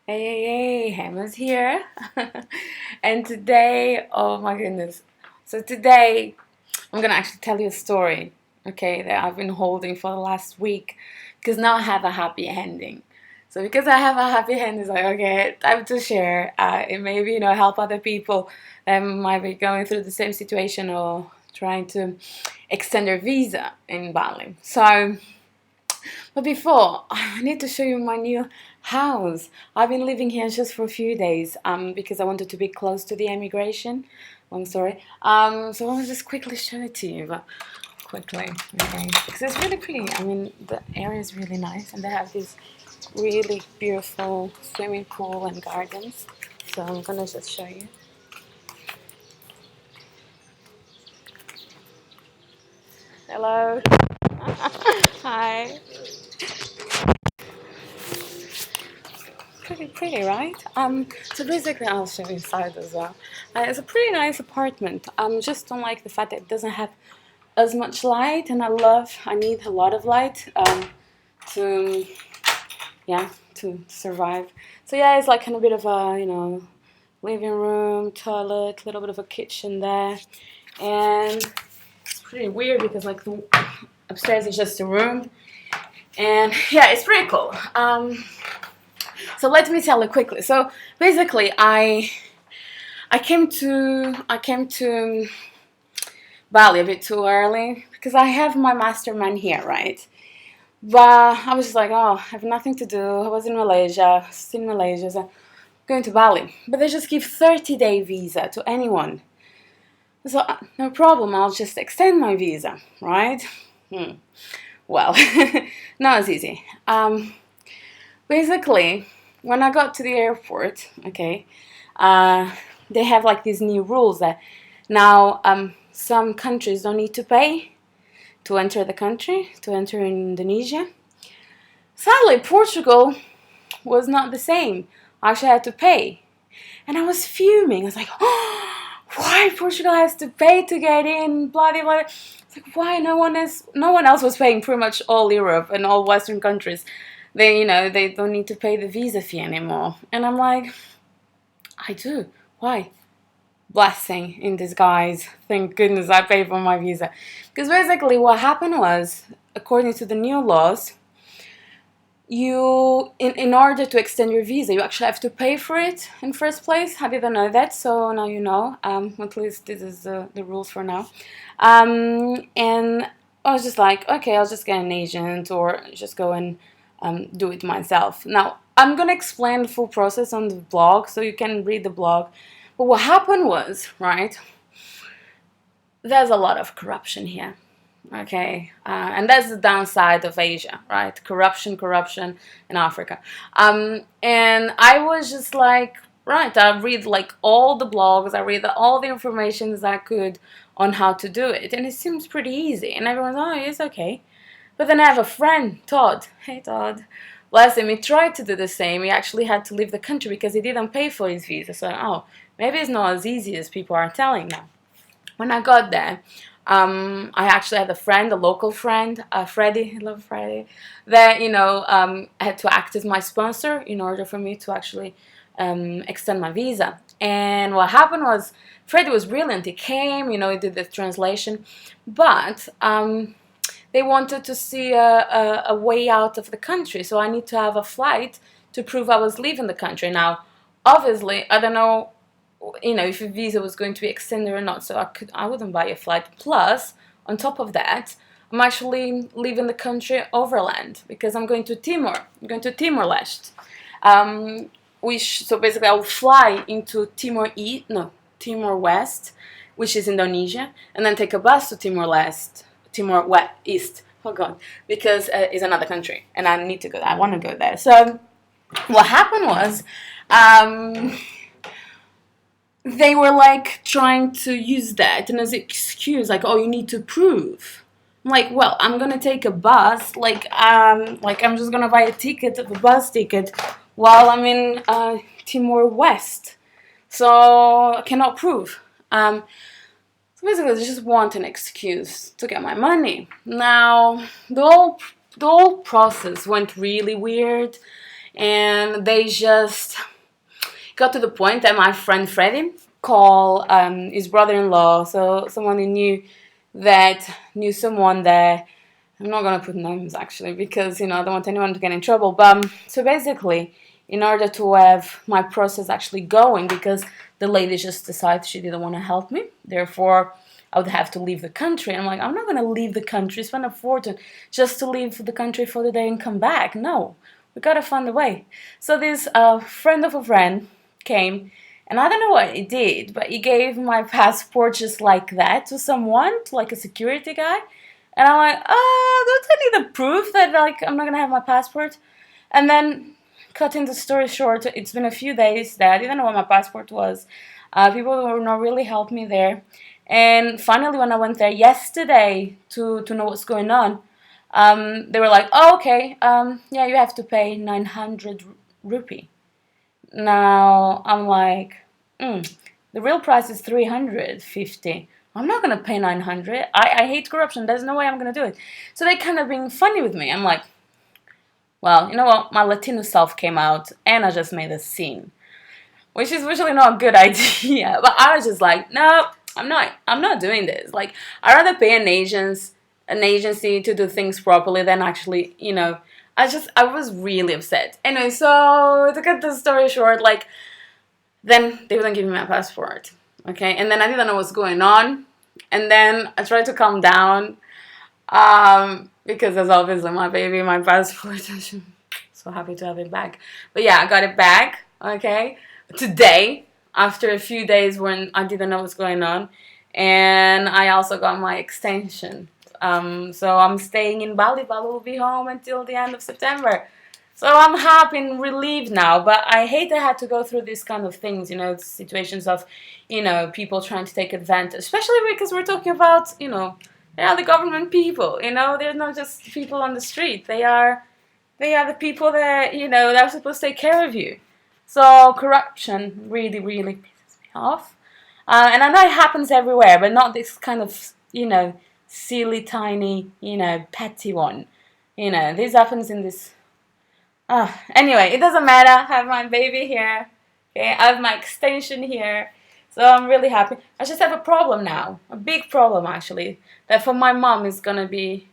Hey, Emma's here. And today, oh my goodness. So today, I'm gonna actually tell you a story, okay, that I've been holding for the last week because now I have a happy ending. So because I have a happy ending, it's like, okay, time to share. It maybe, help other people that might be going through the same situation or trying to extend their visa in Bali. So, but before, I need to show you my new house. I've been living here just for a few days because I wanted to be close to the immigration. Long story. So I'll just quickly show it to you, but quickly, okay? Because it's really pretty. I mean, the area is really nice, and they have these really beautiful swimming pool and gardens. So I'm gonna just show you. Hello. Hi. Pretty pretty, right? So basically, I'll show you inside as well. It's a pretty nice apartment. Just don't like the fact that it doesn't have as much light, and I need a lot of light to, yeah, to survive. So yeah, it's like kind of a bit of a, living room, toilet, little bit of a kitchen there, and it's pretty weird because like the upstairs is just a room, and yeah, it's pretty cool. So let me tell you quickly. So basically, I came to Bali a bit too early because I have my mastermind here, right? But I was just like, oh, I have nothing to do. I was in Malaysia, still in Malaysia, so going to Bali. But they just give 30-day visa to anyone. So no problem. I'll just extend my visa, right? Well, not as easy. Basically, when I got to the airport, okay, uh, they have like these new rules that now some countries don't need to pay to enter the country, to enter Indonesia. Sadly, Portugal was not the same. I actually had to pay. And I was fuming. I was like, oh, why Portugal has to pay to get in, blah, blah, blah. It's like, why no one else was paying pretty much all Europe and all Western countries. They don't need to pay the visa fee anymore. And I'm like, I do. Why? Blessing in disguise. Thank goodness I paid for my visa. Because basically what happened was, according to the new laws, in order to extend your visa, you actually have to pay for it in first place. I didn't know that, so now you know. At least this is the rules for now. And I was just like, okay, I'll just get an agent or just go and do it myself. Now, I'm going to explain the full process on the blog, so you can read the blog. But what happened was, right, there's a lot of corruption here. Okay, and that's the downside of Asia, right? Corruption in Africa. And I was just like, right, I read like all the blogs, I read all the information I could on how to do it, and it seems pretty easy. And everyone's, oh, it's okay. But then I have a friend, Todd. Hey, Todd. Bless him, he tried to do the same. He actually had to leave the country because he didn't pay for his visa. So, oh, maybe it's not as easy as people are telling now. When I got there, I actually had a friend, a local friend, Freddie, I love Freddie, that, had to act as my sponsor in order for me to actually extend my visa. And what happened was, Freddie was brilliant. He came, he did the translation, but they wanted to see a way out of the country. So I need to have a flight to prove I was leaving the country. Now, obviously, I don't know, if a visa was going to be extended or not. So I wouldn't buy a flight. Plus, on top of that, I'm actually leaving the country overland because I'm going to Timor. I'm going to Timor-Leste. So basically, I will fly into Timor-West, which is Indonesia, and then take a bus to Timor-Leste, Timor-East. Oh God, because it's another country, and I need to go. I want to go there. So what happened was, they were like trying to use that and as an excuse, like, oh, you need to prove. I'm like, well, I'm gonna take a bus, like I'm just gonna buy a bus ticket while I'm in Timor West, so I cannot prove. So basically, they just want an excuse to get my money. Now, the whole process went really weird. and they just got to the point that my friend Freddie called his brother-in-law, so someone who knew someone there. I'm not gonna put names actually because I don't want anyone to get in trouble. But so basically, in order to have my process actually going, because the lady just decided she didn't want to help me, therefore I would have to leave the country. And I'm like, I'm not gonna leave the country, spend a fortune just to leave the country for the day and come back. No, we gotta find a way. So this friend of a friend came, and I don't know what he did, but he gave my passport just like that to someone, to like a security guy. And I'm like, don't I need the proof that like I'm not gonna have my passport? And then, cutting the story short, it's been a few days that I didn't know what my passport was. People were not really helping me there. And finally, when I went there yesterday to know what's going on, they were like, oh, okay, yeah, you have to pay 900 rupee. Now, I'm like, the real price is 350. I'm not going to pay 900. I hate corruption. There's no way I'm going to do it. So they kind of being funny with me. I'm like, well, you know what? My Latino self came out and I just made a scene, which is usually not a good idea. But I was just like, no, I'm not doing this. Like, I'd rather pay an agency to do things properly than actually, I was really upset. Anyway, so to cut the story short, like, then they wouldn't give me my passport. Okay, and then I didn't know what's going on. And then I tried to calm down because that's obviously my baby, my passport. I'm so happy to have it back. But yeah, I got it back, okay, today, after a few days when I didn't know what's going on. And I also got my extension. So I'm staying in Bali. Bali will be home until the end of September. So I'm happy and relieved now, but I hate I had to go through these kind of things, situations of, people trying to take advantage, especially because we're talking about, they are the government people, they're not just people on the street. They are the people that, that are supposed to take care of you. So corruption really, really pisses me off. And I know it happens everywhere, but not this kind of, silly, tiny, petty one. This happens in this. Anyway, it doesn't matter. I have my baby here. Okay, I have my extension here. So I'm really happy. I just have a problem now. A big problem, actually. That for my mom is gonna be...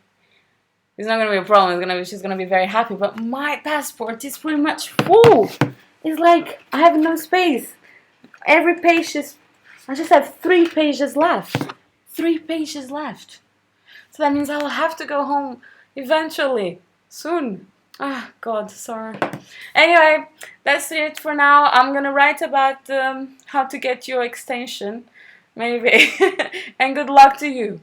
It's not gonna be a problem. She's gonna be very happy. But my passport is pretty much full. It's like I have no space. Every page is... I just have 3 pages left. 3 pages left. So that means I'll have to go home eventually. Soon. God, sorry. Anyway, that's it for now. I'm gonna write about how to get your extension, maybe. And good luck to you.